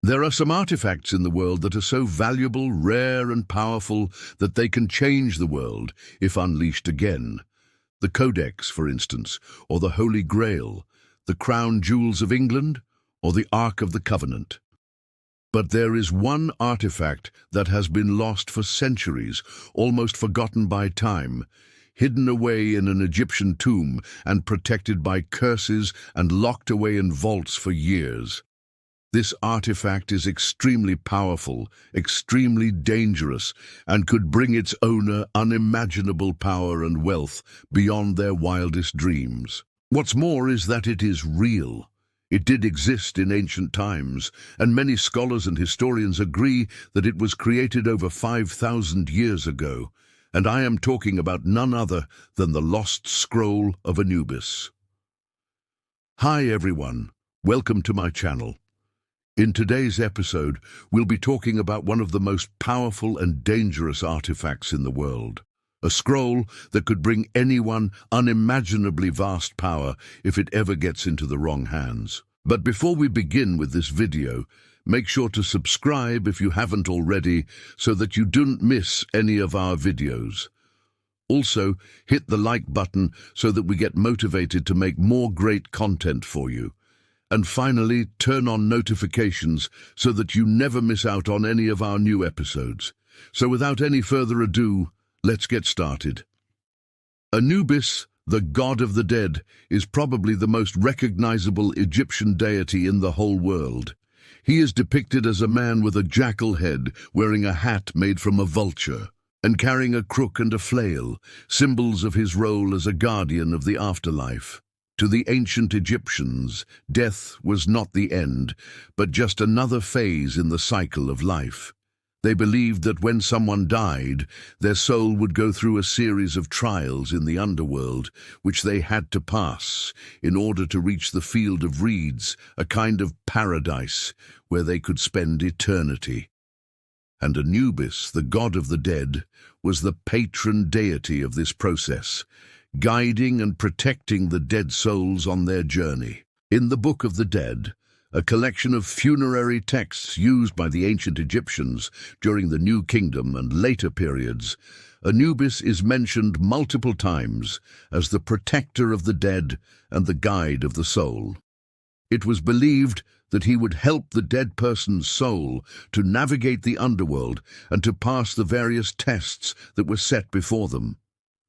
There are some artifacts in the world that are so valuable, rare and powerful that they can change the world if unleashed again. The Codex, for instance, or the Holy Grail, the crown jewels of England, or the Ark of the Covenant. But there is one artifact that has been lost for centuries, almost forgotten by time, hidden away in an Egyptian tomb and protected by curses and locked away in vaults for years. This artifact is extremely powerful, extremely dangerous, and could bring its owner unimaginable power and wealth beyond their wildest dreams. What's more is that it is real. It did exist in ancient times, and many scholars and historians agree that it was created over 5,000 years ago, and I am talking about none other than the lost scroll of Anubis. Hi everyone, welcome to my channel. In today's episode, we'll be talking about one of the most powerful and dangerous artifacts in the world. A scroll that could bring anyone unimaginably vast power if it ever gets into the wrong hands. But before we begin with this video, make sure to subscribe if you haven't already so that you don't miss any of our videos. Also, hit the like button so that we get motivated to make more great content for you. And finally, turn on notifications so that you never miss out on any of our new episodes. So without any further ado, let's get started. Anubis, the god of the dead, is probably the most recognizable Egyptian deity in the whole world. He is depicted as a man with a jackal head, wearing a hat made from a vulture, and carrying a crook and a flail, symbols of his role as a guardian of the afterlife. To the ancient Egyptians, death was not the end, but just another phase in the cycle of life. They believed that when someone died, their soul would go through a series of trials in the underworld, which they had to pass in order to reach the field of reeds, a kind of paradise where they could spend eternity. And Anubis, the god of the dead, was the patron deity of this process, guiding and protecting the dead souls on their journey. In the Book of the Dead, a collection of funerary texts used by the ancient Egyptians during the New Kingdom and later periods, Anubis is mentioned multiple times as the protector of the dead and the guide of the soul. It was believed that he would help the dead person's soul to navigate the underworld and to pass the various tests that were set before them.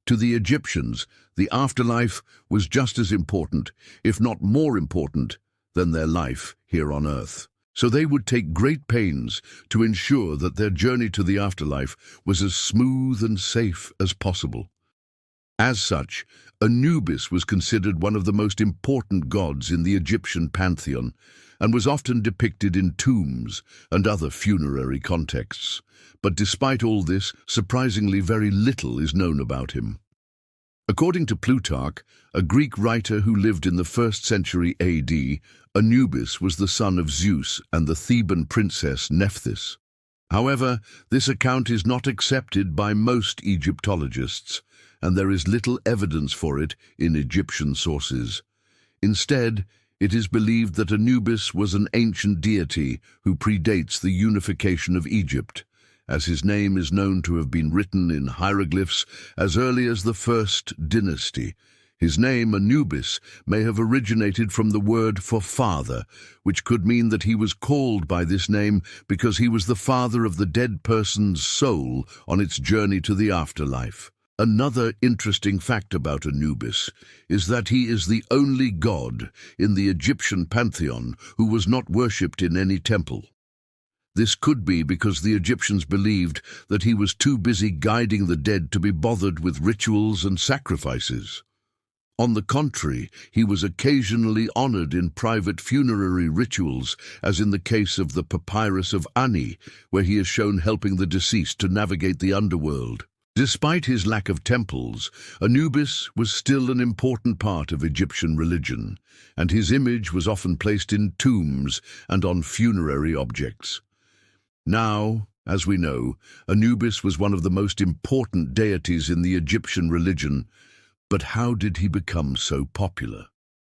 To the Egyptians, the afterlife was just as important, if not more important, than their life here on earth. So they would take great pains to ensure that their journey to the afterlife was as smooth and safe as possible. As such, Anubis was considered one of the most important gods in the Egyptian pantheon and was often depicted in tombs and other funerary contexts. But despite all this, surprisingly very little is known about him. According to Plutarch, a Greek writer who lived in the 1st century AD, Anubis was the son of Zeus and the Theban princess Nephthys. However, this account is not accepted by most Egyptologists, and there is little evidence for it in Egyptian sources. Instead, it is believed that Anubis was an ancient deity who predates the unification of Egypt, as his name is known to have been written in hieroglyphs as early as the 1st dynasty. His name, Anubis, may have originated from the word for father, which could mean that he was called by this name because he was the father of the dead person's soul on its journey to the afterlife. Another interesting fact about Anubis is that he is the only god in the Egyptian pantheon who was not worshipped in any temple. This could be because the Egyptians believed that he was too busy guiding the dead to be bothered with rituals and sacrifices. On the contrary, he was occasionally honored in private funerary rituals, as in the case of the Papyrus of Ani, where he is shown helping the deceased to navigate the underworld. Despite his lack of temples, Anubis was still an important part of Egyptian religion, and his image was often placed in tombs and on funerary objects. Now, as we know, Anubis was one of the most important deities in the Egyptian religion, but how did he become so popular?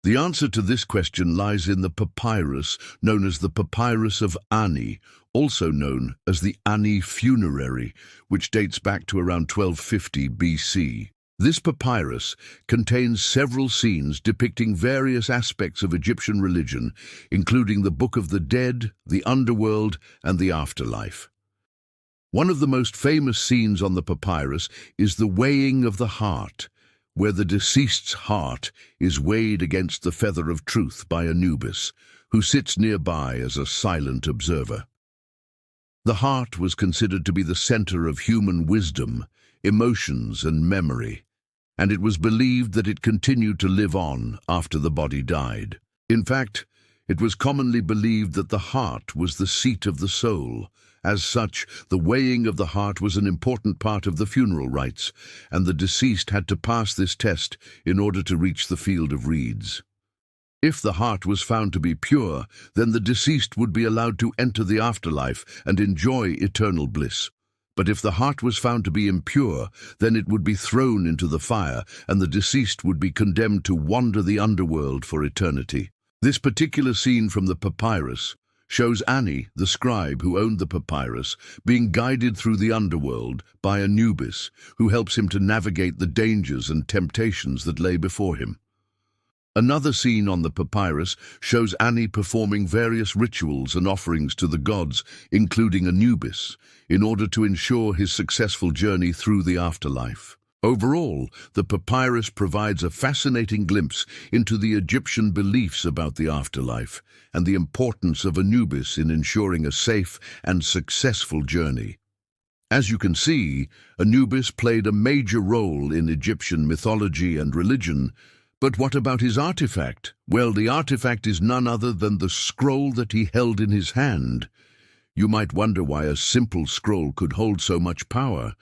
The answer to this question lies in the papyrus known as the Papyrus of Ani, also known as the Ani Funerary, which dates back to around 1250 BC. This papyrus contains several scenes depicting various aspects of Egyptian religion, including the Book of the Dead, the underworld, and the afterlife. One of the most famous scenes on the papyrus is the weighing of the heart, where the deceased's heart is weighed against the feather of truth by Anubis, who sits nearby as a silent observer. The heart was considered to be the center of human wisdom, emotions, and memory, and it was believed that it continued to live on after the body died. In fact, it was commonly believed that the heart was the seat of the soul. As such, the weighing of the heart was an important part of the funeral rites, and the deceased had to pass this test in order to reach the field of reeds. If the heart was found to be pure, then the deceased would be allowed to enter the afterlife and enjoy eternal bliss. But if the heart was found to be impure, then it would be thrown into the fire, and the deceased would be condemned to wander the underworld for eternity. This particular scene from the papyrus shows Ani, the scribe who owned the papyrus, being guided through the underworld by Anubis, who helps him to navigate the dangers and temptations that lay before him. Another scene on the papyrus shows Ani performing various rituals and offerings to the gods, including Anubis, in order to ensure his successful journey through the afterlife. Overall, the papyrus provides a fascinating glimpse into the Egyptian beliefs about the afterlife and the importance of Anubis in ensuring a safe and successful journey. As you can see, Anubis played a major role in Egyptian mythology and religion. But what about his artifact? Well, the artifact is none other than the scroll that he held in his hand. You might wonder why a simple scroll could hold so much power.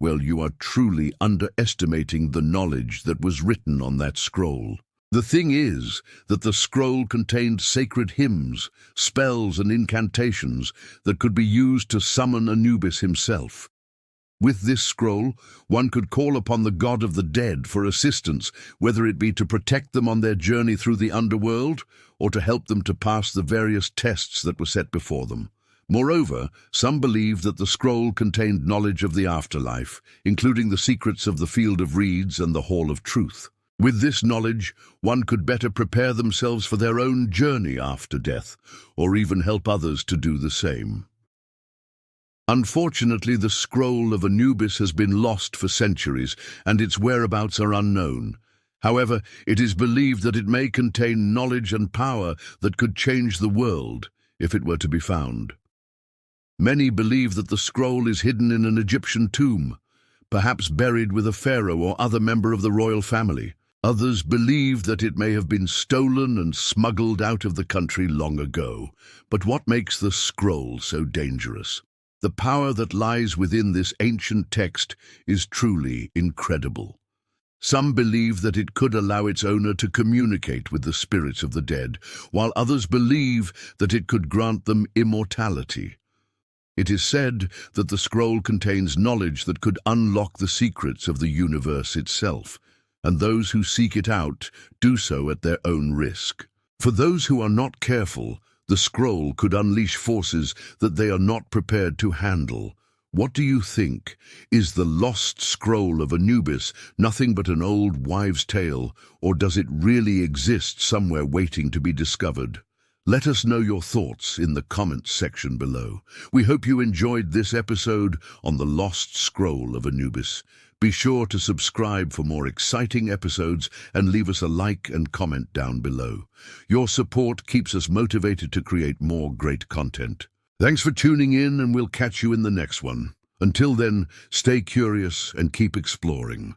Well, you are truly underestimating the knowledge that was written on that scroll. The thing is that the scroll contained sacred hymns, spells, and incantations that could be used to summon Anubis himself. With this scroll, one could call upon the god of the dead for assistance, whether it be to protect them on their journey through the underworld or to help them to pass the various tests that were set before them. Moreover, some believe that the scroll contained knowledge of the afterlife, including the secrets of the field of reeds and the hall of truth. With this knowledge, one could better prepare themselves for their own journey after death, or even help others to do the same. Unfortunately, the scroll of Anubis has been lost for centuries, and its whereabouts are unknown. However, it is believed that it may contain knowledge and power that could change the world if it were to be found. Many believe that the scroll is hidden in an Egyptian tomb, perhaps buried with a pharaoh or other member of the royal family. Others believe that it may have been stolen and smuggled out of the country long ago. But what makes the scroll so dangerous? The power that lies within this ancient text is truly incredible. Some believe that it could allow its owner to communicate with the spirits of the dead, while others believe that it could grant them immortality. It is said that the scroll contains knowledge that could unlock the secrets of the universe itself, and those who seek it out do so at their own risk. For those who are not careful, the scroll could unleash forces that they are not prepared to handle. What do you think? Is the lost scroll of Anubis nothing but an old wives' tale, or does it really exist somewhere waiting to be discovered? Let us know your thoughts in the comments section below. We hope you enjoyed this episode on the lost scroll of Anubis. Be sure to subscribe for more exciting episodes and leave us a like and comment down below. Your support keeps us motivated to create more great content. Thanks for tuning in, and we'll catch you in the next one. Until then, stay curious and keep exploring.